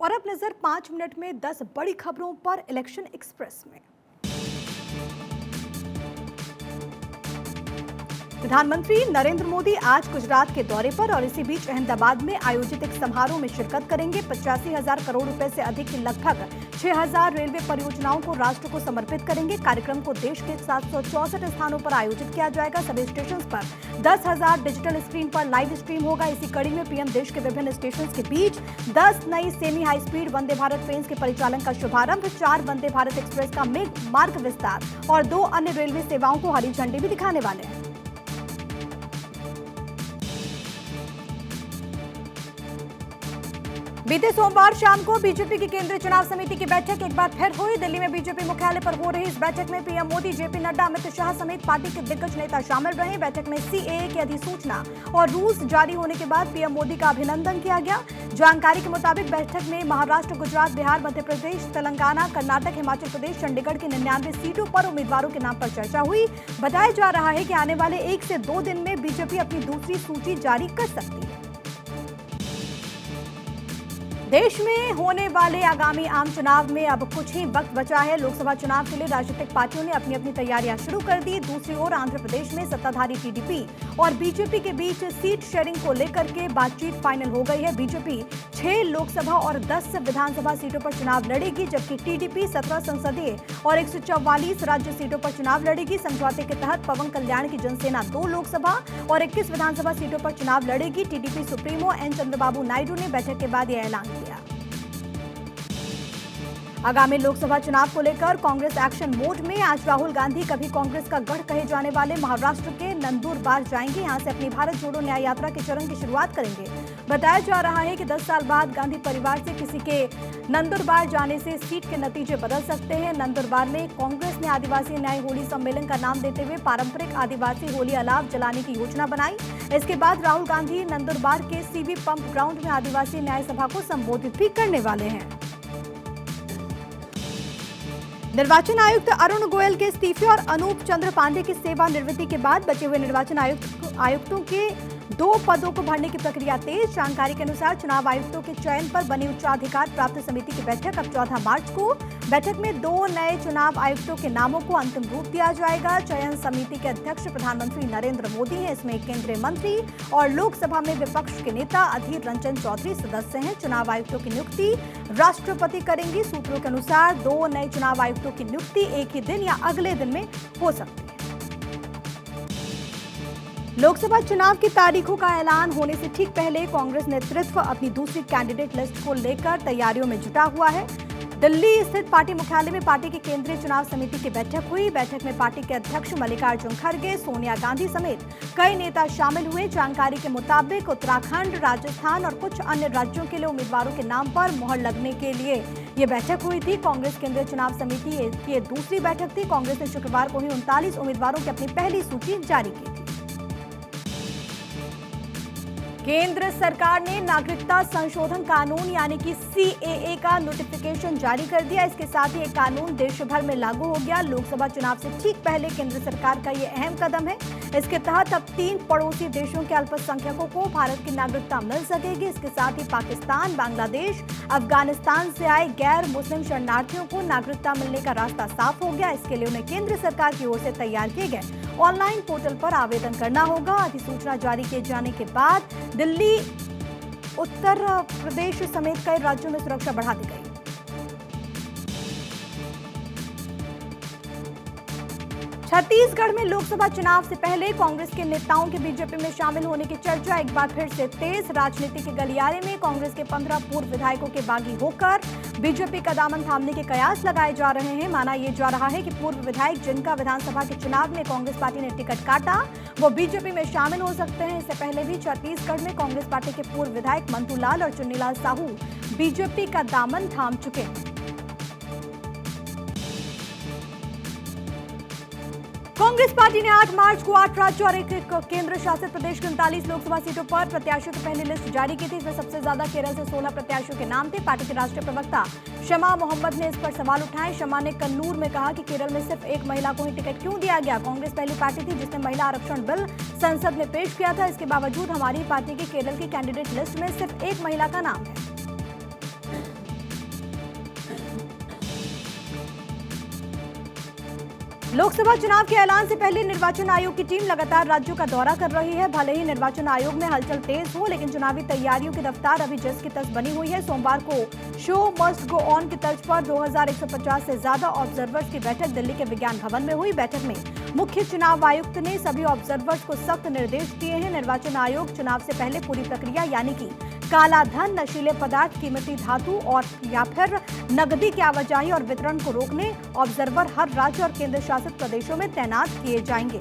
और अब नजर 5 मिनट में 10 बड़ी खबरों पर इलेक्शन एक्सप्रेस में। प्रधानमंत्री नरेंद्र मोदी आज गुजरात के दौरे पर और इसी बीच अहमदाबाद में आयोजित एक समारोह में शिरकत करेंगे। 85,000 करोड़ रुपए से अधिक की लगभग 6,000 रेलवे परियोजनाओं को राष्ट्र को समर्पित करेंगे। कार्यक्रम को देश के 764 स्थानों पर आयोजित किया जाएगा। सभी स्टेशन पर 10,000 डिजिटल स्क्रीन पर लाइव स्ट्रीम होगा। इसी कड़ी में पीएम देश के विभिन्न स्टेशन के बीच 10 नई semi high speed Vande Bharat train के परिचालन का शुभारंभ, 4 वंदे भारत एक्सप्रेस का मार्ग विस्तार और 2 अन्य रेलवे सेवाओं को हरी झंडी भी दिखाने वाले हैं। बीते सोमवार शाम को बीजेपी की केंद्रीय चुनाव समिति की बैठक एक बार फिर हुई। दिल्ली में बीजेपी मुख्यालय पर हो रही इस बैठक में पीएम मोदी, जेपी नड्डा, अमित शाह समेत पार्टी के दिग्गज नेता शामिल रहे। बैठक में सीएए की अधिसूचना और रूल्स जारी होने के बाद पीएम मोदी का अभिनंदन किया गया। जानकारी के मुताबिक बैठक में महाराष्ट्र, गुजरात, बिहार, मध्य प्रदेश, तेलंगाना, कर्नाटक, हिमाचल प्रदेश, चंडीगढ़ की 99 सीटों पर उम्मीदवारों के नाम पर चर्चा हुई। बताया जा रहा है कि आने वाले 1 से 2 दिन में बीजेपी अपनी दूसरी सूची जारी कर सकती है। देश में होने वाले आगामी आम चुनाव में अब कुछ ही वक्त बचा है। लोकसभा चुनाव के लिए राजनीतिक पार्टियों ने अपनी अपनी तैयारियां शुरू कर दी। दूसरी ओर आंध्र प्रदेश में सत्ताधारी टीडीपी और बीजेपी के बीच सीट शेयरिंग को लेकर के बातचीत फाइनल हो गई है। बीजेपी 6 लोकसभा और 10 विधानसभा सीटों पर चुनाव लड़ेगी, जबकि टीडीपी 17 संसदीय और 144 राज्य सीटों पर चुनाव लड़ेगी। समझौते के तहत पवन कल्याण की जनसेना 2 लोकसभा और 21 विधानसभा सीटों पर चुनाव लड़ेगी। TDP supremo N Chandrababu Naidu ने बैठक के बाद यह ऐलान किया। आगामी लोकसभा चुनाव को लेकर कांग्रेस एक्शन मोड में। आज राहुल गांधी कभी कांग्रेस का गढ़ कहे जाने वाले महाराष्ट्र के नंदुरबार जाएंगे। यहां से अपनी भारत जोड़ो न्याय यात्रा के चरण की शुरुआत करेंगे। बताया जा रहा है कि 10 साल बाद गांधी परिवार से किसी के नंदुरबार जाने से सीट के नतीजे बदल सकते हैं। नंदुरबार में कांग्रेस ने आदिवासी न्याय होली सम्मेलन का नाम देते हुए पारंपरिक आदिवासी होली अलाव जलाने की योजना बनाई। इसके बाद राहुल गांधी नंदुरबार के सीबी पंप ग्राउंड में आदिवासी न्याय सभा को संबोधित भी करने वाले हैं। निर्वाचन आयुक्त अरुण गोयल के इस्तीफे और अनूप चंद्र पांडे की सेवानिवृत्ति के बाद बचे हुए निर्वाचन आयुक्तों के 2 पदों को भरने की प्रक्रिया तेज। जानकारी के अनुसार चुनाव आयुक्तों के चयन पर बनी उच्चाधिकार प्राप्त समिति की बैठक अब 14 मार्च को। बैठक में 2 नए चुनाव आयुक्तों के नामों को अंतिम रूप दिया जाएगा। चयन समिति के अध्यक्ष प्रधानमंत्री नरेंद्र मोदी हैं। इसमें केंद्रीय मंत्री और लोकसभा में विपक्ष के नेता अधीर रंजन चौधरी सदस्य हैं। चुनाव आयुक्तों की नियुक्ति राष्ट्रपति करेंगी। सूत्रों के अनुसार 2 नए चुनाव आयुक्तों की नियुक्ति एक ही दिन या अगले दिन में हो सकती है। लोकसभा चुनाव की तारीखों का ऐलान होने से ठीक पहले कांग्रेस नेतृत्व अपनी दूसरी कैंडिडेट लिस्ट को लेकर तैयारियों में जुटा हुआ है। दिल्ली स्थित पार्टी मुख्यालय में पार्टी की केंद्रीय चुनाव समिति की बैठक हुई। बैठक में पार्टी के अध्यक्ष मल्लिकार्जुन खड़गे, सोनिया गांधी समेत कई नेता शामिल हुए। जानकारी के मुताबिक उत्तराखंड, राजस्थान और कुछ अन्य राज्यों के लिए उम्मीदवारों के नाम पर मुहर लगने के लिए ये बैठक हुई थी। कांग्रेस केंद्रीय चुनाव समिति की ये दूसरी बैठक थी। कांग्रेस ने शुक्रवार को ही 39 उम्मीदवारों की अपनी पहली सूची जारी की थी। केंद्र सरकार ने नागरिकता संशोधन कानून यानी कि सीएए का नोटिफिकेशन जारी कर दिया। इसके साथ ही ये कानून देश भर में लागू हो गया। लोकसभा चुनाव से ठीक पहले केंद्र सरकार का ये अहम कदम है। इसके तहत अब 3 पड़ोसी देशों के अल्पसंख्यकों को भारत की नागरिकता मिल सकेगी। इसके साथ ही पाकिस्तान, बांग्लादेश, अफगानिस्तान से आए गैर मुस्लिम शरणार्थियों को नागरिकता मिलने का रास्ता साफ हो गया। इसके लिए उन्हें केंद्र सरकार की ओर से तैयार किए गए ऑनलाइन पोर्टल पर आवेदन करना होगा। अधिसूचना जारी किए जाने के बाद दिल्ली, उत्तर प्रदेश समेत कई राज्यों में सुरक्षा बढ़ा दी गई। छत्तीसगढ़ में लोकसभा चुनाव से पहले कांग्रेस के नेताओं के बीजेपी में शामिल होने की चर्चा एक बार फिर से तेज। राजनीति के गलियारे में कांग्रेस के 15 पूर्व विधायकों के बागी होकर बीजेपी का दामन थामने के कयास लगाए जा रहे हैं। माना यह जा रहा है कि पूर्व विधायक जिनका विधानसभा के चुनाव में कांग्रेस पार्टी ने टिकट काटा वो बीजेपी में शामिल हो सकते हैं। इससे पहले भी छत्तीसगढ़ में कांग्रेस पार्टी के पूर्व विधायक मंतूलाल और चुन्नीलाल साहू बीजेपी का दामन थाम चुके हैं। कांग्रेस पार्टी ने 8 मार्च को 8 राज्यों और एक केंद्र शासित प्रदेश की 39 लोकसभा सीटों पर प्रत्याशियों की पहली लिस्ट जारी की थी। इसमें सबसे ज्यादा केरल से 16 प्रत्याशियों के नाम थे। पार्टी के राष्ट्रीय प्रवक्ता शमा मोहम्मद ने इस पर सवाल उठाए। शमा ने कन्नूर में कहा कि केरल में सिर्फ एक महिला को ही टिकट क्यों दिया गया। कांग्रेस पहली पार्टी थी जिसने महिला आरक्षण बिल संसद में पेश किया था। इसके बावजूद हमारी पार्टी की केरल की कैंडिडेट लिस्ट में सिर्फ एक महिला का नाम है। लोकसभा चुनाव के ऐलान से पहले निर्वाचन आयोग की टीम लगातार राज्यों का दौरा कर रही है। भले ही निर्वाचन आयोग में हलचल तेज हो, लेकिन चुनावी तैयारियों की रफ्तार अभी जस की तस बनी हुई है। सोमवार को शो मस्ट गो ऑन की तर्ज पर 2150 से ज्यादा ऑब्जर्वर्स की बैठक दिल्ली के विज्ञान भवन में हुई। बैठक में मुख्य चुनाव आयुक्त ने सभी ऑब्जर्वर्स को सख्त निर्देश दिए हैं। निर्वाचन आयोग चुनाव से पहले पूरी प्रक्रिया यानी कि काला धन, नशीले पदार्थ, कीमती धातु और या फिर नकदी की आवाजाही और वितरण को रोकने ऑब्जर्वर हर राज्य और केंद्र शासित प्रदेशों में तैनात किए जाएंगे।